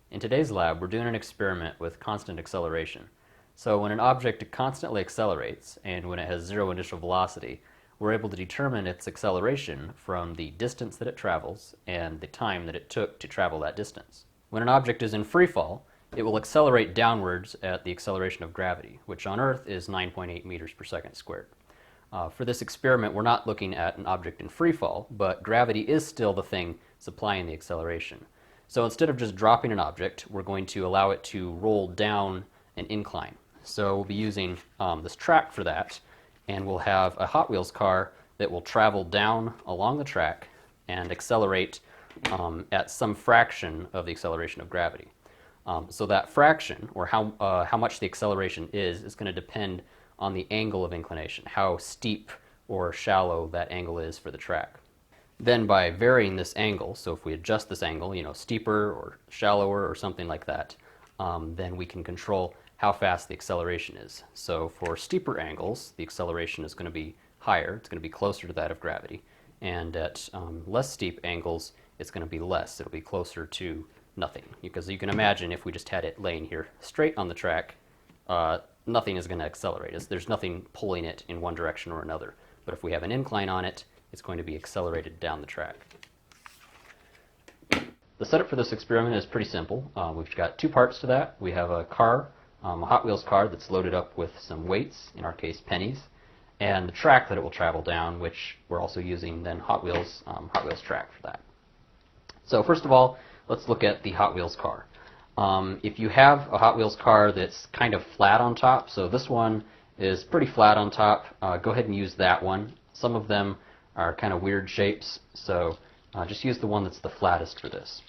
In today's lab, we're doing an experiment with constant acceleration. So when an object constantly accelerates, and when it has zero initial velocity, we're able to determine its acceleration from the distance that it travels and the time that it took to travel that distance. When an object is in free fall, it will accelerate downwards at the acceleration of gravity, which on Earth is 9.8 meters per second squared. For this experiment, we're not looking at an object in free fall, but gravity is still the thing supplying the acceleration. So instead of just dropping an object, we're going to allow it to roll down an incline. So we'll be using this track for that, and we'll have a Hot Wheels car that will travel down along the track and accelerate at some fraction of the acceleration of gravity. So that fraction, or how much the acceleration is going to depend on the angle of inclination, how steep or shallow that angle is for the track. Then by varying this angle, so if we adjust this angle, steeper or shallower or something like that, then we can control how fast the acceleration is. So for steeper angles, the acceleration is going to be higher, it's going to be closer to that of gravity. And at less steep angles, it's going to be less, it'll be closer to nothing. Because you can imagine if we just had it laying here straight on the track, nothing is going to accelerate. There's nothing pulling it in one direction or another. But if we have an incline on it, it's going to be accelerated down the track. The setup for this experiment is pretty simple. We've got two parts to that. We have a car, a Hot Wheels car that's loaded up with some weights, in our case pennies, and the track that it will travel down, which we're also using then Hot Wheels track for that. So first of all, let's look at the Hot Wheels car. If you have a Hot Wheels car that's kind of flat on top, so this one is pretty flat on top, go ahead and use that one. Some of them are kind of weird shapes, so just use the one that's the flattest for this.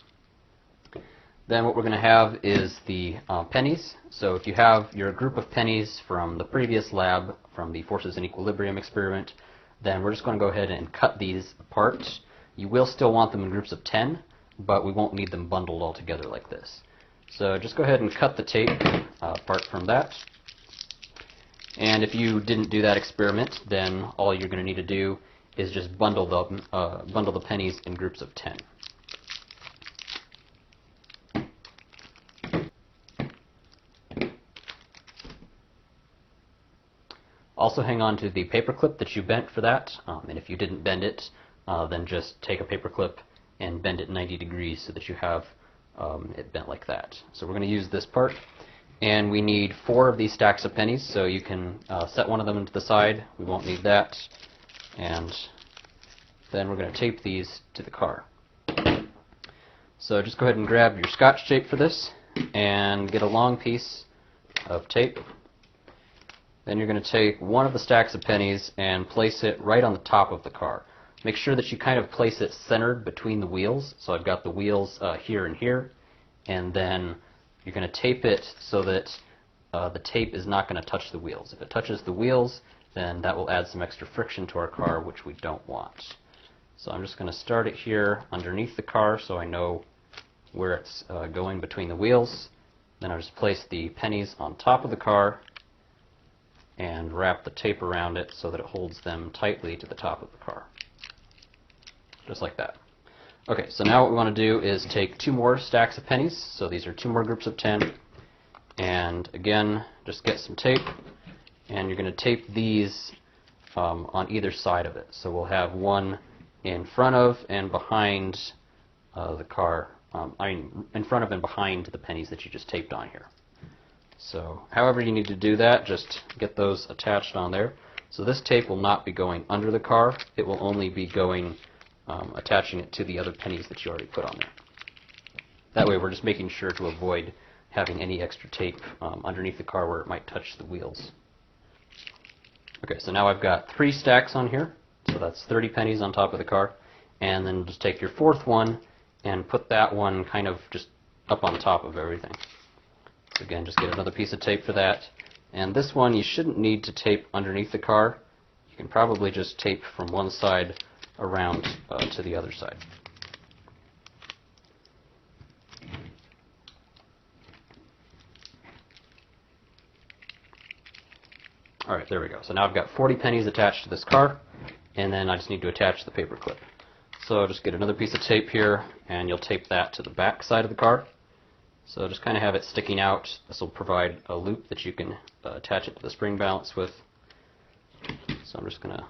Then what we're going to have is the pennies. So if you have your group of pennies from the previous lab, from the forces in equilibrium experiment, then we're just going to go ahead and cut these apart. You will still want them in groups of 10, but we won't need them bundled all together like this. So just go ahead and cut the tape apart from that. And if you didn't do that experiment, then all you're going to need to do is just bundle the pennies in groups of 10. Also hang on to the paper clip that you bent for that, and if you didn't bend it, then just take a paper clip and bend it 90 degrees so that you have it bent like that. So we're going to use this part, and we need 4 of these stacks of pennies, so you can set one of them to the side. We won't need that. And then we're going to tape these to the car. So just go ahead and grab your Scotch tape for this and get a long piece of tape. Then you're going to take one of the stacks of pennies and place it right on the top of the car. Make sure that you kind of place it centered between the wheels. So I've got the wheels here and here, and then you're going to tape it so that the tape is not going to touch the wheels. If it touches the wheels, then that will add some extra friction to our car, which we don't want. So I'm just going to start it here underneath the car so I know where it's going between the wheels. Then I'll just place the pennies on top of the car and wrap the tape around it so that it holds them tightly to the top of the car. Just like that. Okay, so now what we want to do is take 2 more stacks of pennies. So these are 2 more groups of 10. And again, just get some tape. And you're going to tape these on either side of it. So we'll have one in front of and behind the car. In front of and behind the pennies that you just taped on here. So however you need to do that, just get those attached on there. So this tape will not be going under the car. It will only be going attaching it to the other pennies that you already put on there. That way we're just making sure to avoid having any extra tape underneath the car where it might touch the wheels. Okay, so now I've got 3 stacks on here, so that's 30 pennies on top of the car, and then just take your 4th one and put that one kind of just up on top of everything. So again, just get another piece of tape for that, and this one you shouldn't need to tape underneath the car. You can probably just tape from one side around to the other side. Alright, there we go. So now I've got 40 pennies attached to this car, and then I just need to attach the paper clip. So just get another piece of tape here, and you'll tape that to the back side of the car. So just kind of have it sticking out. This will provide a loop that you can attach it to the spring balance with. So I'm just going to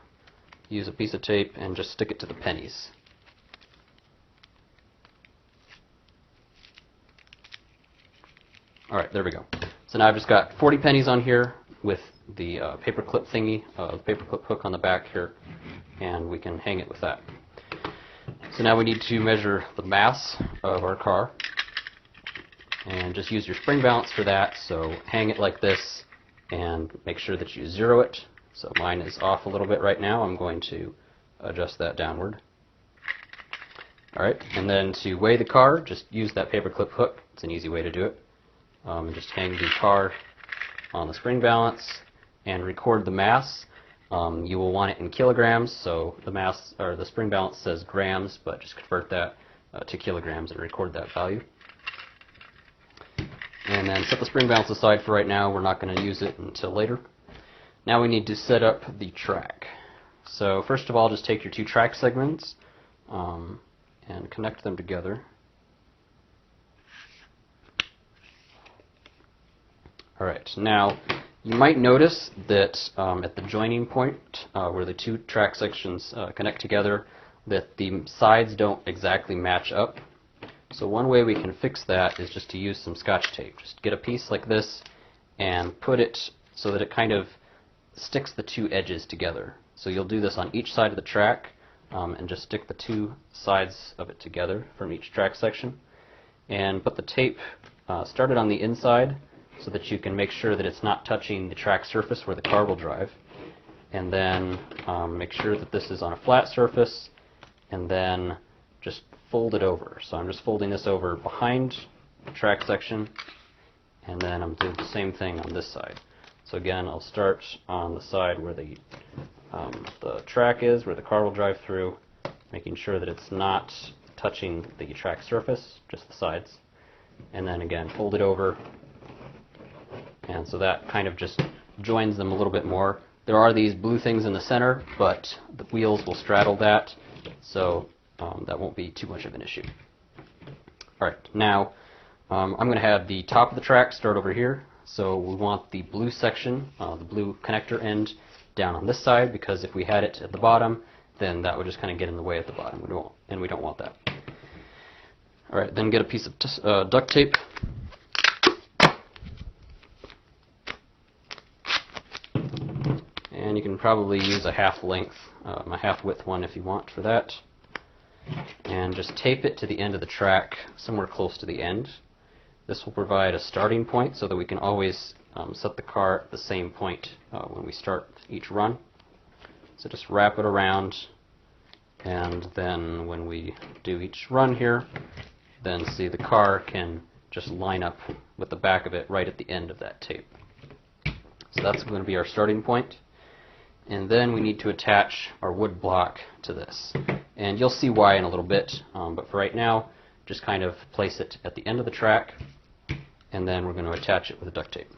use a piece of tape and just stick it to the pennies. Alright, there we go. So now I've just got 40 pennies on here with the paperclip thingy, the paperclip hook on the back here, and we can hang it with that. So now we need to measure the mass of our car, and just use your spring balance for that. So hang it like this and make sure that you zero it. So mine is off a little bit right now. I'm going to adjust that downward. Alright, and then to weigh the car, just use that paperclip hook. It's an easy way to do it. Just hang the car on the spring balance and record the mass. You will want it in kilograms, so the mass or the spring balance says grams, but just convert that to kilograms and record that value. And then set the spring balance aside for right now. We're not going to use it until later. Now we need to set up the track. So first of all, just take your two track segments and connect them together. Alright, now you might notice that at the joining point where the two track sections connect together, that the sides don't exactly match up. So one way we can fix that is just to use some Scotch tape. Just get a piece like this and put it so that it kind of sticks the two edges together. So you'll do this on each side of the track and just stick the two sides of it together from each track section. And put the tape, start it on the inside so that you can make sure that it's not touching the track surface where the car will drive. And then make sure that this is on a flat surface, and then just fold it over. So I'm just folding this over behind the track section, and then I'm doing the same thing on this side. So again, I'll start on the side where the track is, where the car will drive through, making sure that it's not touching the track surface, just the sides. And then again, fold it over. And so that kind of just joins them a little bit more. There are these blue things in the center, but the wheels will straddle that, so that won't be too much of an issue. Alright, now I'm going to have the top of the track start over here. So we want the blue section, the blue connector end, down on this side, because if we had it at the bottom, then that would just kind of get in the way at the bottom, and we don't want that. Alright, then get a piece of duct tape. And you can probably use a half length, a half width one if you want for that. And just tape it to the end of the track, somewhere close to the end. This will provide a starting point so that we can always set the car at the same point when we start each run. So just wrap it around, and then when we do each run here, then see the car can just line up with the back of it right at the end of that tape. So that's going to be our starting point. And then we need to attach our wood block to this. And you'll see why in a little bit, but for right now, just kind of place it at the end of the track, and then we're going to attach it with duct tape.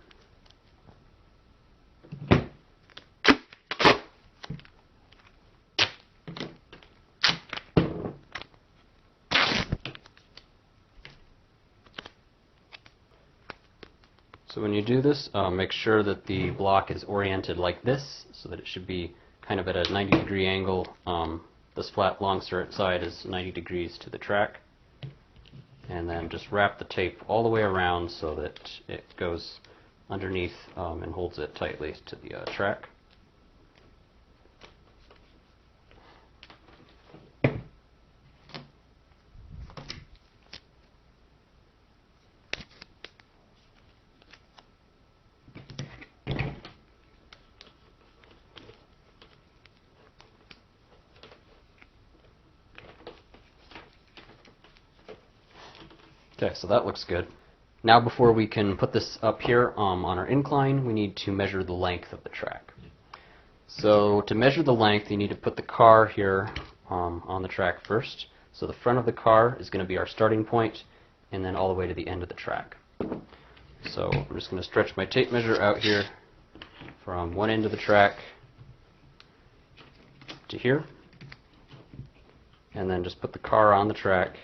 So when you do this, make sure that the block is oriented like this, so that it should be kind of at a 90-degree angle. This flat long side is 90 degrees to the track. And then just wrap the tape all the way around so that it goes underneath and holds it tightly to the track. Okay, so that looks good. Now before we can put this up here on our incline, we need to measure the length of the track. So to measure the length, you need to put the car here on the track first. So the front of the car is going to be our starting point, and then all the way to the end of the track. So I'm just going to stretch my tape measure out here from one end of the track to here, and then just put the car on the track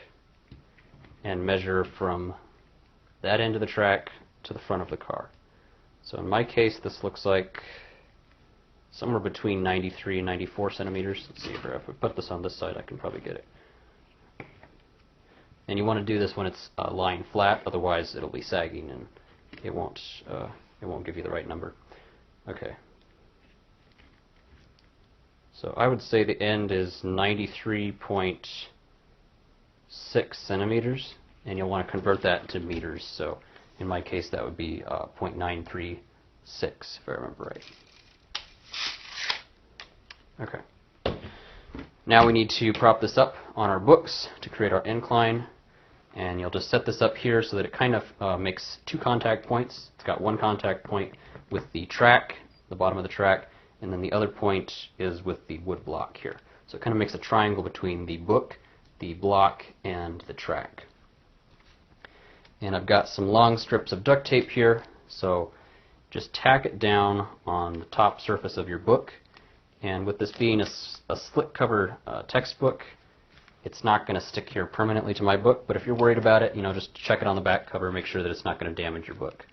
and measure from that end of the track to the front of the car. So in my case, this looks like somewhere between 93 and 94 centimeters. Let's see, if I put this on this side, I can probably get it. And you want to do this when it's lying flat, otherwise it'll be sagging and it won't give you the right number. Okay. So I would say the end is 93.6 centimeters, and you'll want to convert that to meters. So in my case, that would be 0.936, if I remember right. Okay. Now we need to prop this up on our books to create our incline. And you'll just set this up here so that it kind of makes two contact points. It's got one contact point with the track, the bottom of the track, and then the other point is with the wood block here. So it kind of makes a triangle between the book, the block, and the track. And I've got some long strips of duct tape here, so just tack it down on the top surface of your book. And with this being a slick cover textbook, it's not going to stick here permanently to my book, but if you're worried about it, just check it on the back cover, make sure that it's not going to damage your book.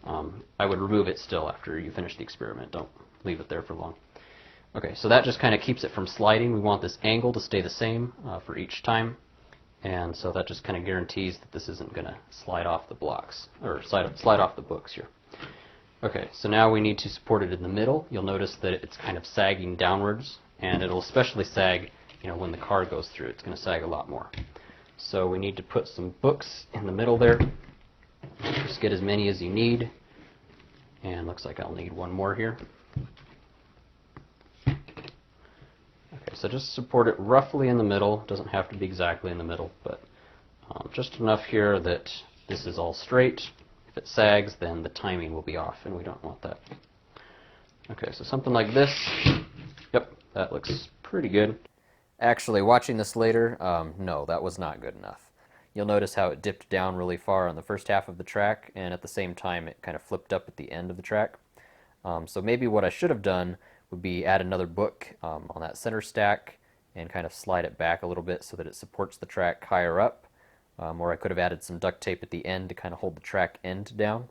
I would remove it still after you finish the experiment. Don't leave it there for long. Okay, so that just kind of keeps it from sliding. We want this angle to stay the same for each time, and so that just kind of guarantees that this isn't going to slide off the blocks, or slide off the books here. Okay, so now we need to support it in the middle. You'll notice that it's kind of sagging downwards, and it'll especially sag when the car goes through. It's going to sag a lot more. So we need to put some books in the middle there. Just get as many as you need. And looks like I'll need one more here. Okay, so just support it roughly in the middle. Doesn't have to be exactly in the middle, but just enough here that this is all straight. If it sags, then the timing will be off, and we don't want that. Okay, so something like this. Yep, that looks pretty good. Actually, watching this later, no, that was not good enough. You'll notice how it dipped down really far on the first half of the track, and at the same time it kind of flipped up at the end of the track. So maybe what I should have done would be add another book on that center stack and kind of slide it back a little bit so that it supports the track higher up. Or I could have added some duct tape at the end to kind of hold the track end down.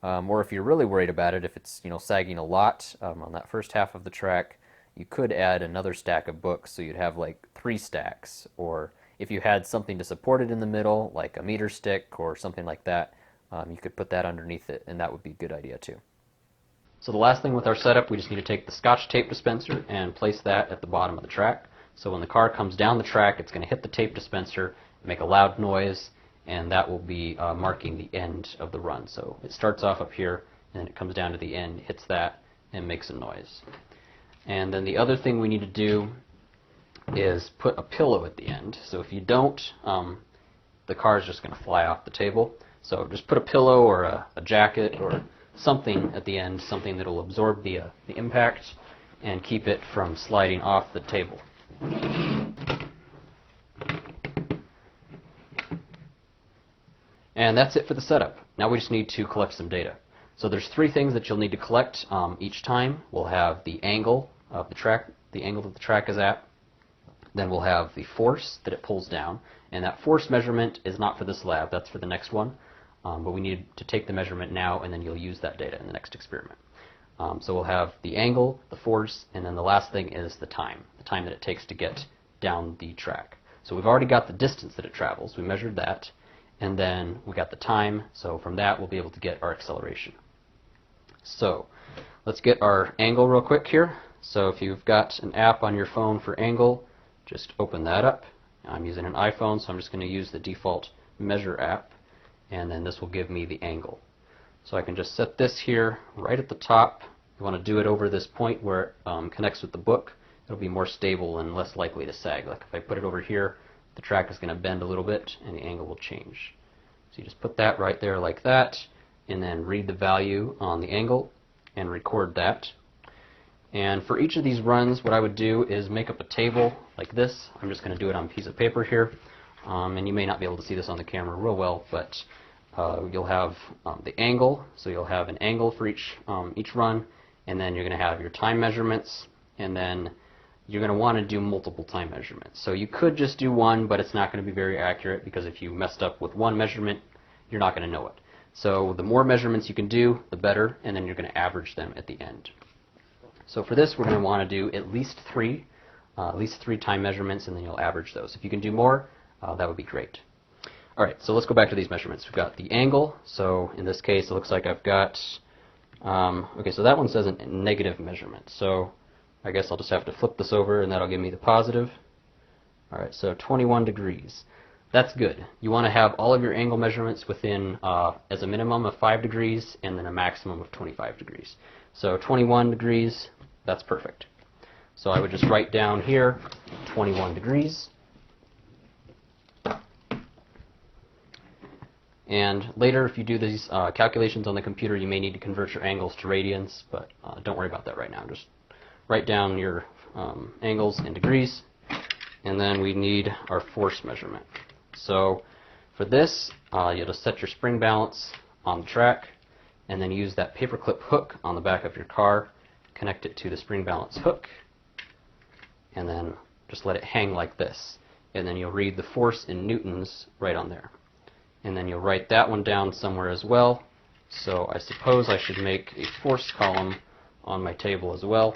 Or if you're really worried about it, if it's sagging a lot on that first half of the track, you could add another stack of books, so you'd have like 3 stacks. Or if you had something to support it in the middle, like a meter stick or something like that, you could put that underneath it, and that would be a good idea too. So the last thing with our setup, we just need to take the Scotch tape dispenser and place that at the bottom of the track. So when the car comes down the track, it's going to hit the tape dispenser, make a loud noise, and that will be marking the end of the run. So it starts off up here, and then it comes down to the end, hits that, and makes a noise. And then the other thing we need to do is put a pillow at the end. So if you don't, the car is just going to fly off the table. So just put a pillow or a jacket or something at the end, something that will absorb the impact and keep it from sliding off the table. And that's it for the setup. Now we just need to collect some data. So there's 3 things that you'll need to collect each time. We'll have the angle of the track, the angle that the track is at. Then we'll have the force that it pulls down. And that force measurement is not for this lab, that's for the next one. But we need to take the measurement now, and then you'll use that data in the next experiment. So we'll have the angle, the force, and then the last thing is the time that it takes to get down the track. So we've already got the distance that it travels. We measured that. And then we got the time, so from that we'll be able to get our acceleration. So let's get our angle real quick here. So if you've got an app on your phone for angle, just open that up. I'm using an iPhone, so I'm just going to use the default measure app, and then this will give me the angle. So I can just set this here right at the top. You want to do it over this point where it connects with the book. It'll be more stable and less likely to sag. Like if I put it over here, the track is going to bend a little bit and the angle will change. So you just put that right there like that, and then read the value on the angle and record that. And for each of these runs, what I would do is make up a table like this. I'm just going to do it on a piece of paper here. And you may not be able to see this on the camera real well, but you'll have the angle. So you'll have an angle for each run, and then you're going to have your time measurements, and then you're going to want to do multiple time measurements. So you could just do one, but it's not going to be very accurate, because if you messed up with one measurement, you're not going to know it. So the more measurements you can do, the better, and then you're going to average them at the end. So for this, we're going to want to do at least three time measurements, and then you'll average those. If you can do more, that would be great. All right, so let's go back to these measurements. We've got the angle. So in this case, it looks like I've got, okay, so that one says a negative measurement. So I guess I'll just have to flip this over, and that'll give me the positive. All right, so 21 degrees. That's good. You want to have all of your angle measurements within, as a minimum of 5 degrees, and then a maximum of 25 degrees. So 21 degrees, that's perfect. So I would just write down here 21 degrees. And later, if you do these calculations on the computer, you may need to convert your angles to radians, but don't worry about that right now. Just write down your angles in degrees, and then we need our force measurement. So for this, you'll just set your spring balance on the track, and then use that paperclip hook on the back of your car, connect it to the spring balance hook, and then just let it hang like this. And then you'll read the force in newtons right on there. And then you'll write that one down somewhere as well. So I suppose I should make a force column on my table as well.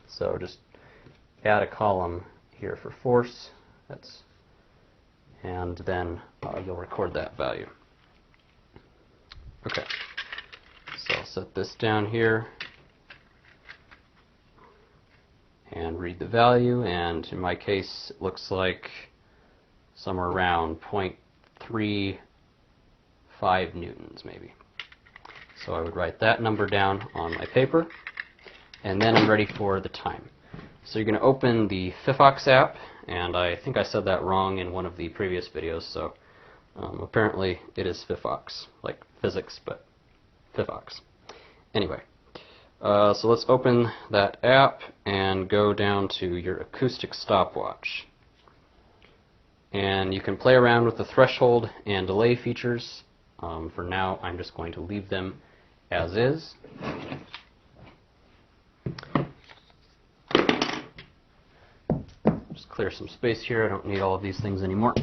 So just add a column here for force. And then you'll record that value. Okay, so I'll set this down here and read the value, and in my case it looks like somewhere around 0.35 newtons maybe. So I would write that number down on my paper, and then I'm ready for the time. So you're going to open the Phyphox app, and I think I said that wrong in one of the previous videos, so apparently it is Phyphox, like physics, but Phyphox. Anyway, so let's open that app and go down to your acoustic stopwatch. And you can play around with the threshold and delay features. For now, I'm just going to leave them as is. Just clear some space here. I don't need all of these things anymore.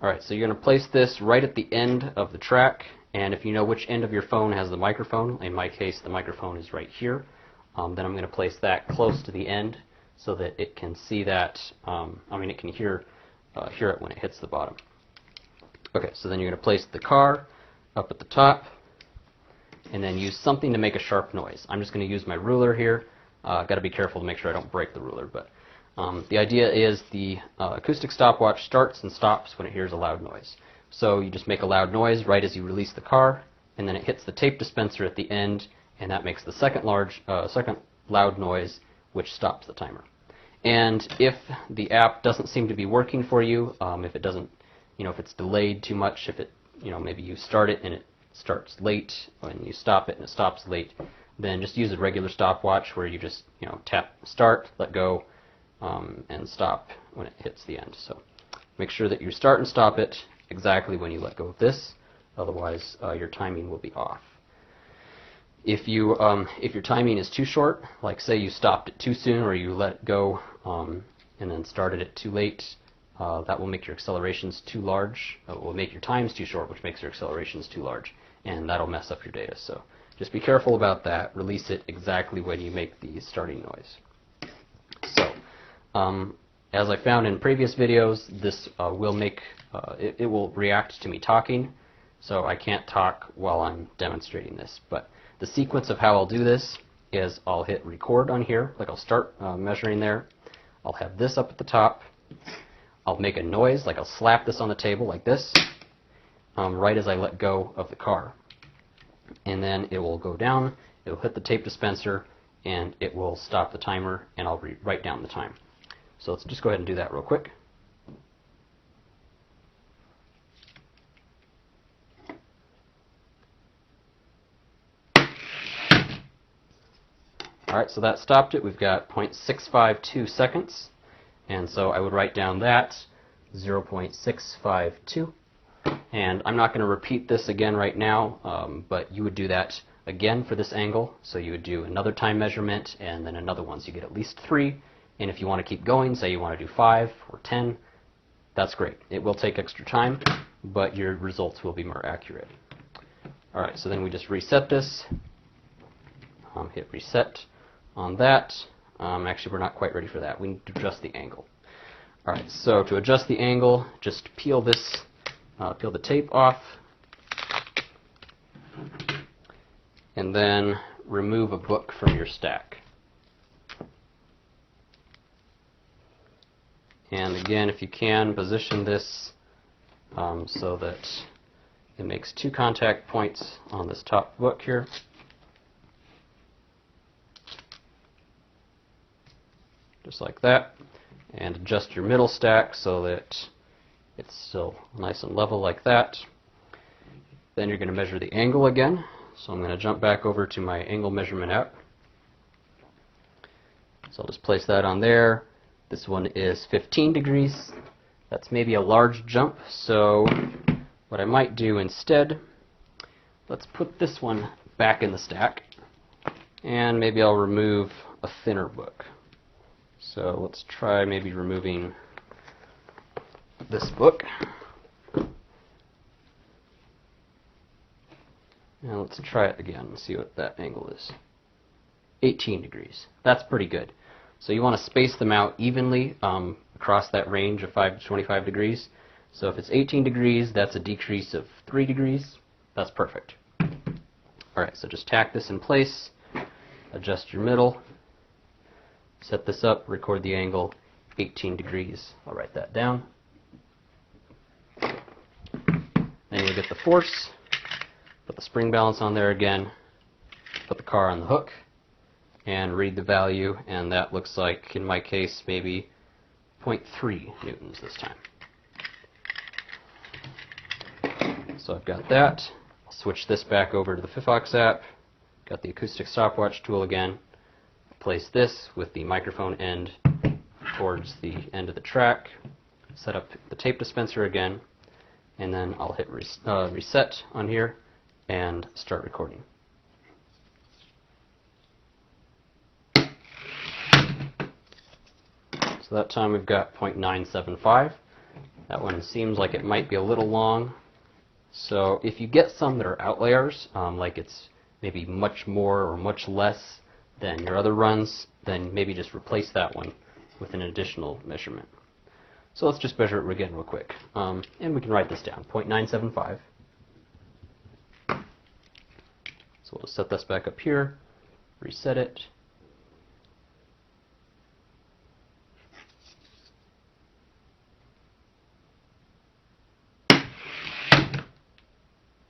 Alright, so you're going to place this right at the end of the track, and if you know which end of your phone has the microphone, in my case the microphone is right here, then I'm going to place that close to the end so that it can see that, it can hear it when it hits the bottom. Okay, so then you're going to place the car up at the top, and then use something to make a sharp noise. I'm just going to use my ruler here. I've got to be careful to make sure I don't break the ruler, but the idea is the acoustic stopwatch starts and stops when it hears a loud noise. So you just make a loud noise right as you release the car, and then it hits the tape dispenser at the end, and that makes the second loud noise, which stops the timer. And if the app doesn't seem to be working for you, if it doesn't, if it's delayed too much, if it, maybe you start it and it starts late, and you stop it and it stops late, then just use a regular stopwatch where you just, tap start, let go, and stop when it hits the end. So make sure that you start and stop it exactly when you let go of this, otherwise your timing will be off. If your timing is too short, like say you stopped it too soon or you let go and then started it too late, that will make your accelerations too large. It will make your times too short, which makes your accelerations too large, and that'll mess up your data. So just be careful about that. Release it exactly when you make the starting noise. So as I found in previous videos, this will make it will react to me talking, so I can't talk while I'm demonstrating this. But the sequence of how I'll do this is I'll hit record on here, like I'll start measuring there. I'll have this up at the top. I'll make a noise, like I'll slap this on the table like this, right as I let go of the car. And then it will go down, it will hit the tape dispenser, and it will stop the timer, and I'll write down the time. So let's just go ahead and do that real quick. Alright, so that stopped it. We've got 0.652 seconds. And so I would write down that 0.652. And I'm not going to repeat this again right now, but you would do that again for this angle. So you would do another time measurement and then another one. So you get at least 3. And if you want to keep going, say you want to do 5 or 10, that's great. It will take extra time, but your results will be more accurate. Alright, so then we just reset this. Hit reset on that. Actually, we're not quite ready for that. We need to adjust the angle. Alright, so to adjust the angle, just peel the tape off, and then remove a book from your stack. And again, if you can, position this so that it makes 2 contact points on this top book here. Just like that. And adjust your middle stack so that it's still nice and level like that. Then you're going to measure the angle again. So I'm going to jump back over to my angle measurement app. So I'll just place that on there. This one is 15 degrees. That's maybe a large jump, so what I might do instead, let's put this one back in the stack, and maybe I'll remove a thinner book. So let's try maybe removing this book. Now let's try it again and see what that angle is. 18 degrees. That's pretty good. So you want to space them out evenly across that range of 5 to 25 degrees. So if it's 18 degrees, that's a decrease of 3 degrees. That's perfect. Alright, so just tack this in place, adjust your middle, set this up, record the angle, 18 degrees. I'll write that down. Then you'll get the force, put the spring balance on there again, put the car on the hook, and read the value, and that looks like, in my case, maybe 0.3 newtons this time. So I've got that. I'll switch this back over to the Fifox app. Got the acoustic stopwatch tool again. Place this with the microphone end towards the end of the track. Set up the tape dispenser again, and then I'll hit reset on here and start recording. So that time we've got 0.975. That one seems like it might be a little long. So if you get some that are outliers, like it's maybe much more or much less than your other runs, then maybe just replace that one with an additional measurement. So let's just measure it again real quick. And we can write this down, 0.975. So we'll just set this back up here, reset it.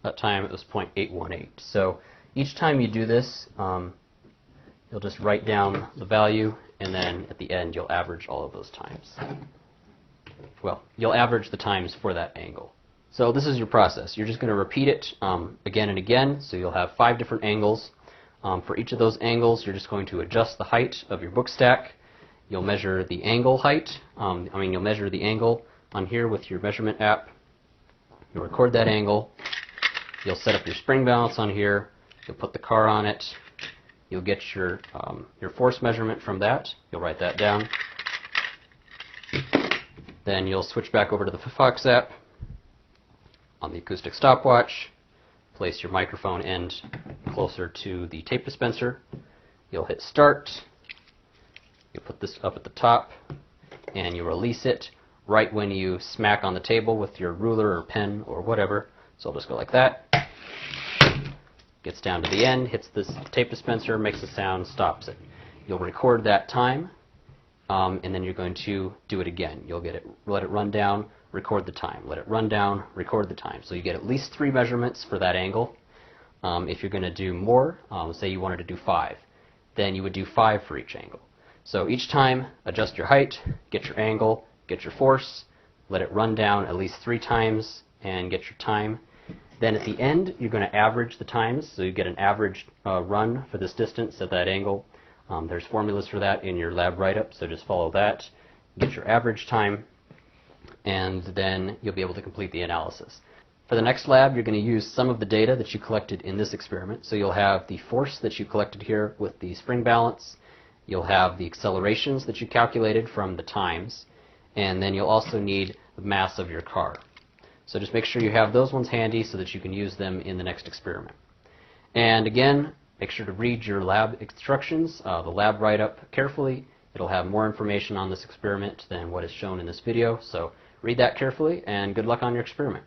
That time it was 0.818. So each time you do this, you'll just write down the value, and then at the end you'll average all of those times. Well, you'll average the times for that angle. So this is your process. You're just going to repeat it again and again. So you'll have 5 different angles. For each of those angles, you're just going to adjust the height of your book stack. You'll measure the angle height. You'll measure the angle on here with your measurement app. You'll record that angle. You'll set up your spring balance on here. You'll put the car on it. You'll get your force measurement from that. You'll write that down. Then you'll switch back over to the Fifox app on the acoustic stopwatch. Place your microphone end closer to the tape dispenser. You'll hit start. You'll put this up at the top, and you'll release it right when you smack on the table with your ruler or pen or whatever. So I'll just go like that. Gets down to the end, hits this tape dispenser, makes a sound, stops it. You'll record that time, and then you're going to do it again. You'll let it run down, record the time. Let it run down, record the time. So you get at least 3 measurements for that angle. If you're going to do more, say you wanted to do 5, then you would do 5 for each angle. So each time, adjust your height, get your angle, get your force, let it run down at least 3 times, and get your time. Then at the end, you're going to average the times, so you get an average run for this distance at that angle. There's formulas for that in your lab write-up, so just follow that. Get your average time, and then you'll be able to complete the analysis. For the next lab, you're going to use some of the data that you collected in this experiment. So you'll have the force that you collected here with the spring balance. You'll have the accelerations that you calculated from the times, and then you'll also need the mass of your car. So just make sure you have those ones handy so that you can use them in the next experiment. And again, make sure to read your lab instructions, the lab write-up carefully. It'll have more information on this experiment than what is shown in this video, so read that carefully and good luck on your experiment.